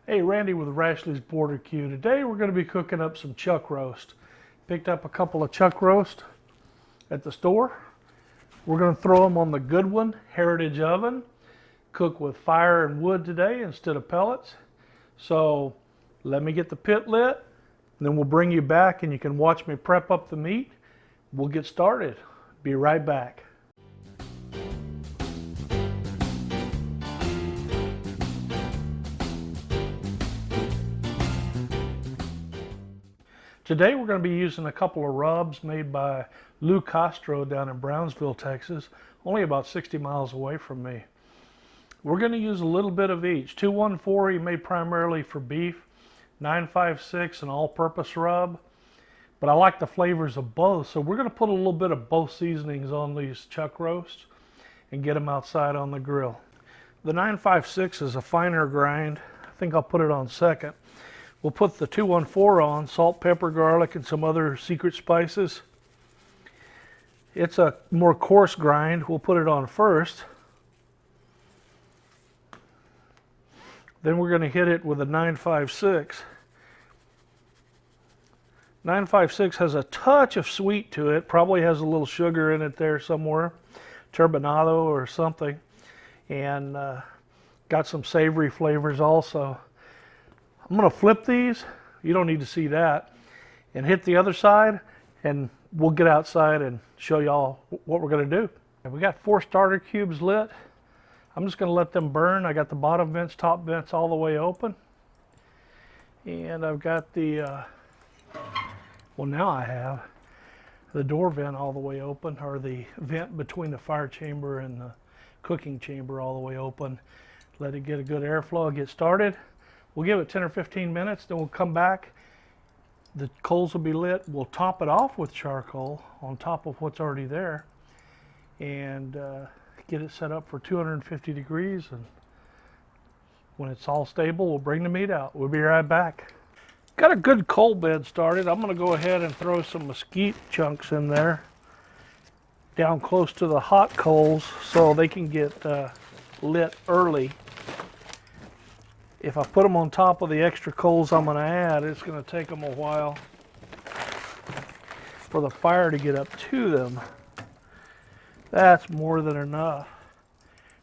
Hey, Randy with Rashley's BBQ. Today we're going to be cooking up some chuck roast. Picked up a couple of chuck roast at the store. We're going to throw them on the Goodwin Heritage Oven. Cook with fire and wood today instead of pellets. So let me get the pit lit, and then we'll bring you back and you can watch me prep up the meat. We'll get started. Be right back. Today we're going to be using a couple of rubs made by Lou Castro down in Brownsville, Texas, only about 60 miles away from me. We're going to use a little bit of each. 214 made primarily for beef, 956 an all-purpose rub, but I like the flavors of both, so we're going to put a little bit of both seasonings on these chuck roasts and get them outside on the grill. The 956 is a finer grind. I think I'll put it on second. We'll put the 214 on, salt, pepper, garlic, and some other secret spices. It's a more coarse grind. We'll put it on first. Then we're going to hit it with a 956. 956 has a touch of sweet to it. Probably has a little sugar in it there somewhere. Turbinado or something. And got some savory flavors also. I'm going to flip these, you don't need to see that, and hit the other side, and we'll get outside and show y'all what we're going to do. We got 4 starter cubes lit. I'm just going to let them burn. I got the bottom vents, top vents all the way open. And I've got the, well now I have the door vent all the way open, or the vent between the fire chamber and the cooking chamber all the way open. Let it get a good airflow, get started. We'll give it 10 or 15 minutes, then we'll come back. The coals will be lit. We'll top it off with charcoal on top of what's already there and get it set up for 250 degrees. And when it's all stable, we'll bring the meat out. We'll be right back. Got a good coal bed started. I'm going to go ahead and throw some mesquite chunks in there down close to the hot coals so they can get lit early. If I put them on top of the extra coals I'm going to add, it's going to take them a while for the fire to get up to them. That's more than enough.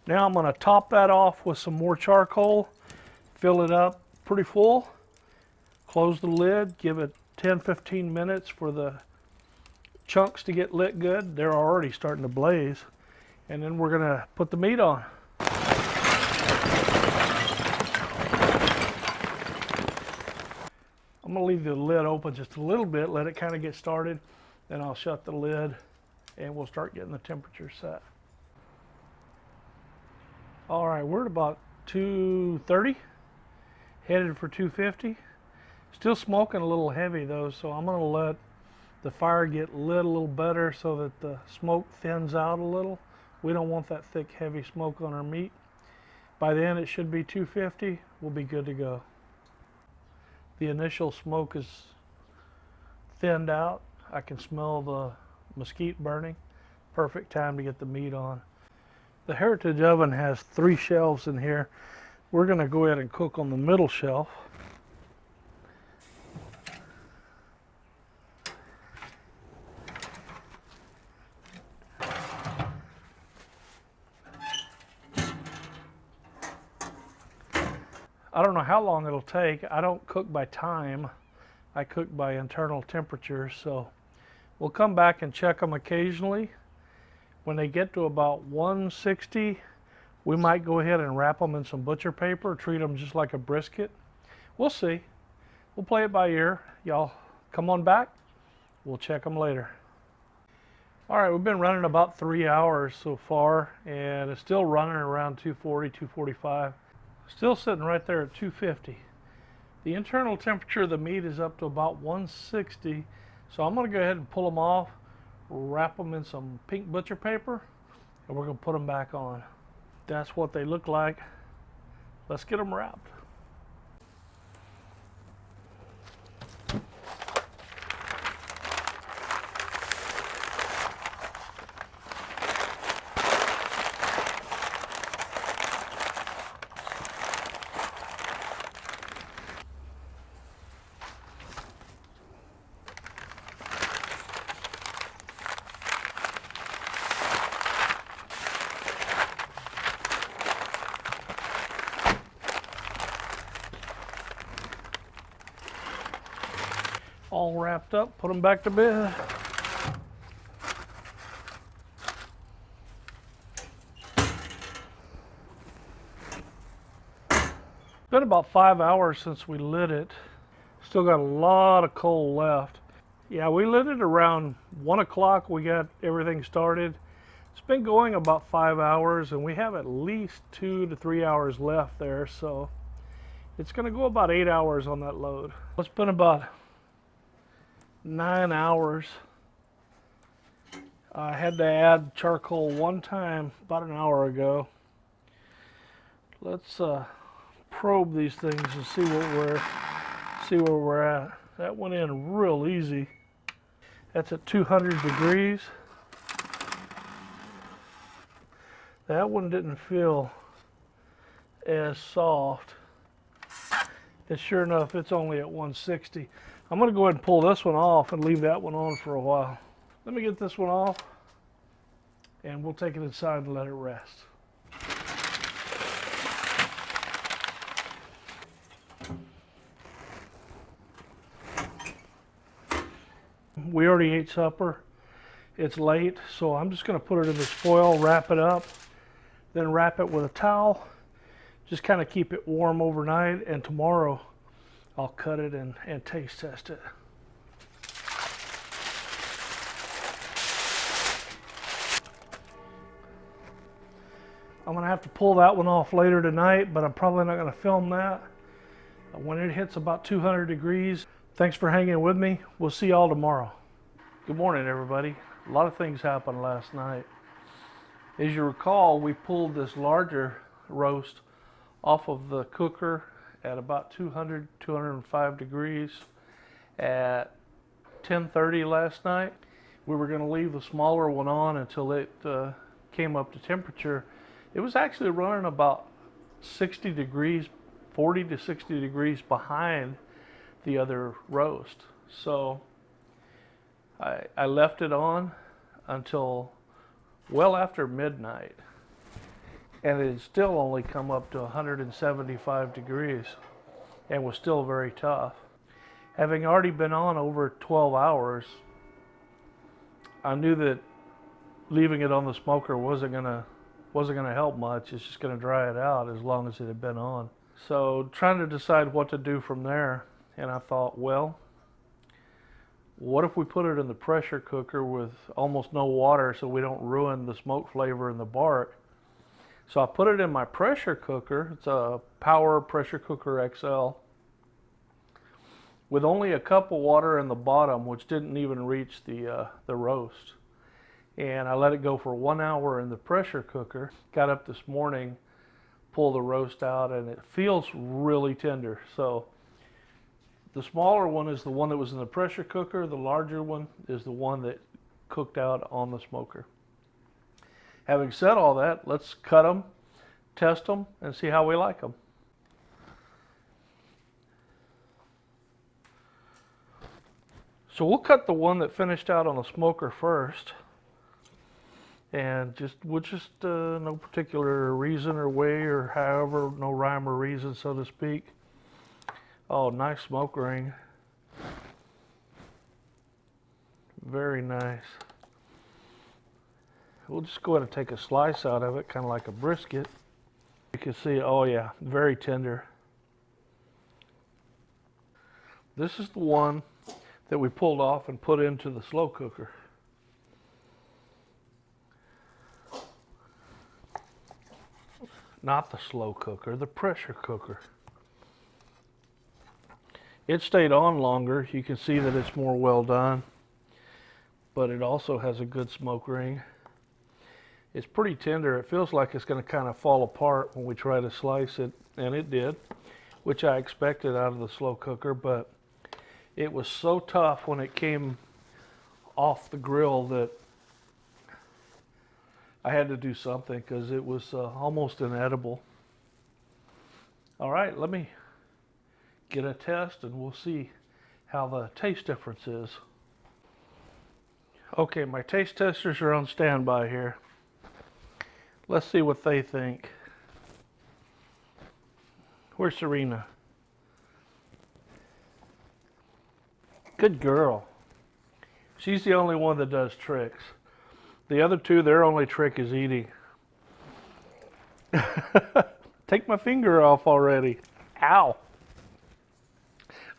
Now I'm going to top that off with some more charcoal, fill it up pretty full, close the lid, give it 10-15 minutes for the chunks to get lit good. They're already starting to blaze. And then we're going to put the meat on. I'm going to leave the lid open just a little bit, let it kind of get started, then I'll shut the lid and we'll start getting the temperature set. All right, we're at about 230, headed for 250. Still smoking a little heavy though, so I'm going to let the fire get lit a little better so that the smoke thins out a little. We don't want that thick, heavy smoke on our meat. By then it should be 250, we'll be good to go. The initial smoke is thinned out. I can smell the mesquite burning. Perfect time to get the meat on. The Heritage Oven has 3 shelves in here. We're going to go ahead and cook on the middle shelf. I don't know how long it'll take. I don't cook by time. I cook by internal temperature, so we'll come back and check them occasionally. When they get to about 160, we might go ahead and wrap them in some butcher paper, treat them just like a brisket. We'll see. We'll play it by ear. Y'all come on back. We'll check them later. All right, we've been running about 3 hours so far, and it's still running around 240, 245. Still sitting right there at 250. The internal temperature of the meat is up to about 160, so I'm going to go ahead and pull them off, wrap them in some pink butcher paper, and we're going to put them back on. That's what they look like. Let's get them wrapped. All wrapped up, put them back to bed. It's been about 5 hours since we lit it. Still got a lot of coal left. Yeah, we lit it around 1 o'clock. We got everything started. It's been going about 5 hours, and we have at least 2 to 3 hours left there, so it's going to go about 8 hours on that load. It's been about 9 hours. I had to add charcoal one time about an hour ago. Let's probe these things and see where we're at. That went in real easy. That's at 200 degrees. That one didn't feel as soft. And sure enough, it's only at 160. I'm going to go ahead and pull this one off and leave that one on for a while. Let me get this one off, and we'll take it inside and let it rest. We already ate supper. It's late, so I'm just going to put it in this foil, wrap it up, then wrap it with a towel. Just kind of keep it warm overnight, and tomorrow I'll cut it and taste test it. I'm going to have to pull that one off later tonight, but I'm probably not going to film that. When it hits about 200 degrees. Thanks for hanging with me. We'll see y'all tomorrow. Good morning, everybody. A lot of things happened last night. As you recall, we pulled this larger roast off of the cooker at about 200, 205 degrees at 10:30 last night. We were going to leave the smaller one on until it came up to temperature. It was actually running about 60 degrees, 40 to 60 degrees behind the other roast. So I left it on until well after midnight, and it had still only come up to 175 degrees and was still very tough. Having already been on over 12 hours, I knew that leaving it on the smoker wasn't gonna help much. It's just gonna dry it out as long as it had been on. So trying to decide what to do from there, and I thought, well, what if we put it in the pressure cooker with almost no water so we don't ruin the smoke flavor in the bark? So I put it in my pressure cooker. It's a Power Pressure Cooker XL with only a cup of water in the bottom, which didn't even reach the roast. And I let it go for 1 hour in the pressure cooker. Got up this morning, pulled the roast out, and it feels really tender. So the smaller one is the one that was in the pressure cooker. The larger one is the one that cooked out on the smoker. Having said all that, let's cut them, test them, and see how we like them. So we'll cut the one that finished out on the smoker first. And no particular reason or way or however, no rhyme or reason, so to speak. Oh, nice smoke ring. Very nice. We'll just go ahead and take a slice out of it, kind of like a brisket. You can see, oh yeah, very tender. This is the one that we pulled off and put into the slow cooker. Not the slow cooker, the pressure cooker. It stayed on longer. You can see that it's more well done, but it also has a good smoke ring. It's pretty tender. It feels like it's going to kind of fall apart when we try to slice it, and it did, which I expected out of the slow cooker, but it was so tough when it came off the grill that I had to do something because it was almost inedible. All right, let me get a test and we'll see how the taste difference is. Okay, my taste testers are on standby here. Let's see what they think. Where's Serena? Good girl. She's the only one that does tricks. The other two, their only trick is eating. Take my finger off already. Ow.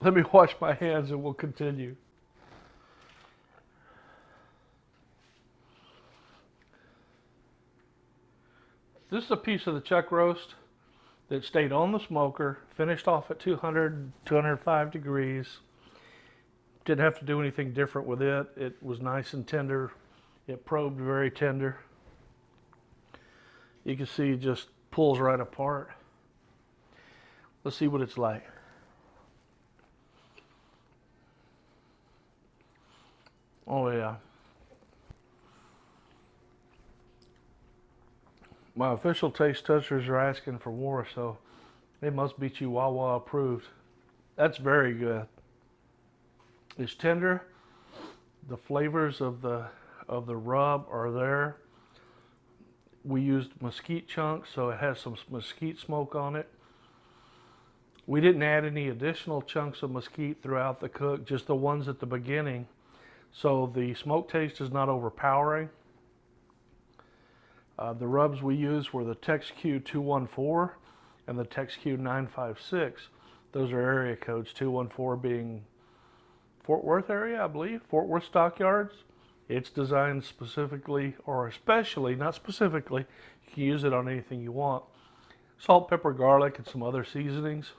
Let me wash my hands and we'll continue. This is a piece of the chuck roast that stayed on the smoker, finished off at 200, 205 degrees. Didn't have to do anything different with it. It was nice and tender. It probed very tender. You can see it just pulls right apart. Let's see what it's like. Oh yeah. My official taste testers are asking for more, so they must be Chihuahua approved. That's very good. It's tender. The flavors of the rub are there. We used mesquite chunks, so it has some mesquite smoke on it. We didn't add any additional chunks of mesquite throughout the cook, just the ones at the beginning. So the smoke taste is not overpowering. The rubs we used were the TXQ 214 and the TXQ 956. Those are area codes, 214 being Fort Worth area, I believe, Fort Worth Stockyards. It's designed specifically, or especially, not specifically, you can use it on anything you want. Salt, pepper, garlic, and some other seasonings.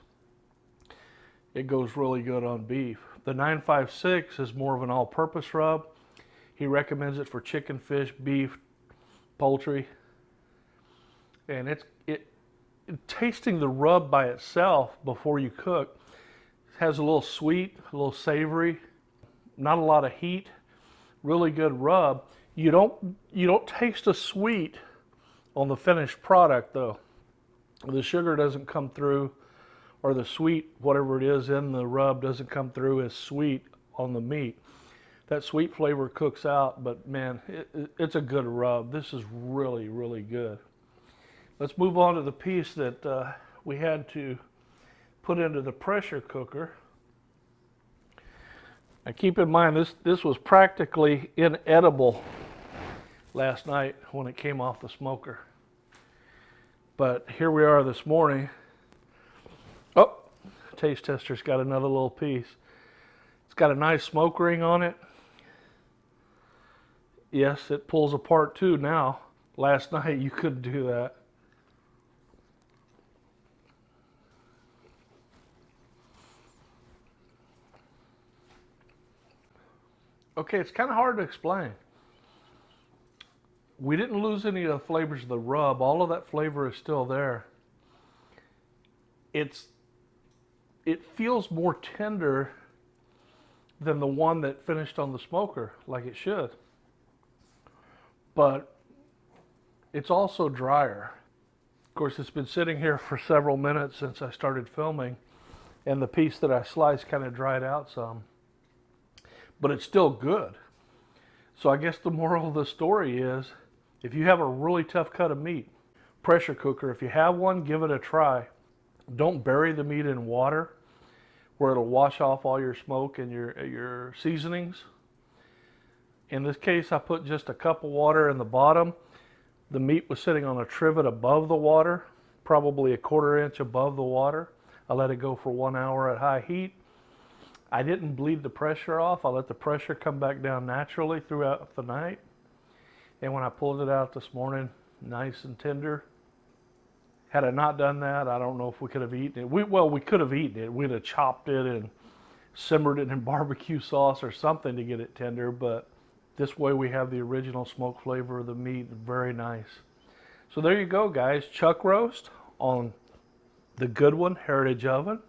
It goes really good on beef. The 956 is more of an all-purpose rub. He recommends it for chicken, fish, beef, poultry. And tasting the rub by itself before you cook, it has a little sweet, a little savory, not a lot of heat. Really good rub. You don't taste a sweet on the finished product though. The sugar doesn't come through, or the sweet, whatever it is in the rub, doesn't come through as sweet on the meat. That sweet flavor cooks out, but man, it's a good rub. This is really, really good. Let's move on to the piece that we had to put into the pressure cooker. Now keep in mind, this was practically inedible last night when it came off the smoker. But here we are this morning. Oh, taste tester's got another little piece. It's got a nice smoke ring on it. Yes, it pulls apart too now. Last night you couldn't do that. Okay, it's kind of hard to explain. We didn't lose any of the flavors of the rub. All of that flavor is still there. It feels more tender than the one that finished on the smoker, like it should. But it's also drier. Of course, it's been sitting here for several minutes since I started filming, and the piece that I sliced kind of dried out some. But it's still good. So I guess the moral of the story is, if you have a really tough cut of meat, pressure cooker, if you have one, give it a try. Don't bury the meat in water where it'll wash off all your smoke and your seasonings. In this case, I put just a cup of water in the bottom. The meat was sitting on a trivet above the water, probably a 1/4 inch above the water. I let it go for 1 hour at high heat. I didn't bleed the pressure off. I let the pressure come back down naturally throughout the night. And when I pulled it out this morning, nice and tender. Had I not done that, I don't know if we could have eaten it. We could have eaten it. We'd have chopped it and simmered it in barbecue sauce or something to get it tender, but this way we have the original smoke flavor of the meat. Very nice. So there you go, guys. Chuck roast on the Goodwin Heritage Oven,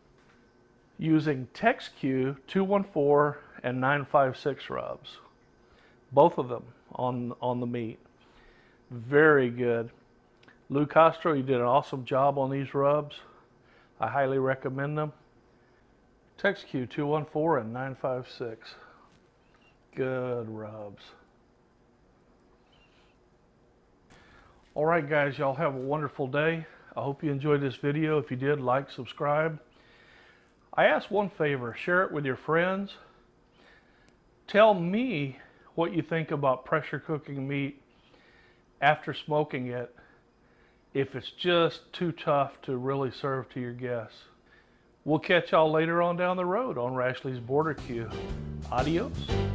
using TXQ 214 and 956 rubs. Both of them on the meat. Very good. Lou Castro, you did an awesome job on these rubs. I highly recommend them. TXQ 214 and 956. Good rubs. All right, guys, y'all have a wonderful day. I hope you enjoyed this video. If you did, like, subscribe. I ask one favor, share it with your friends. Tell me what you think about pressure cooking meat after smoking it, if it's just too tough to really serve to your guests. We'll catch y'all later on down the road on Rashley's Border Q. Adios.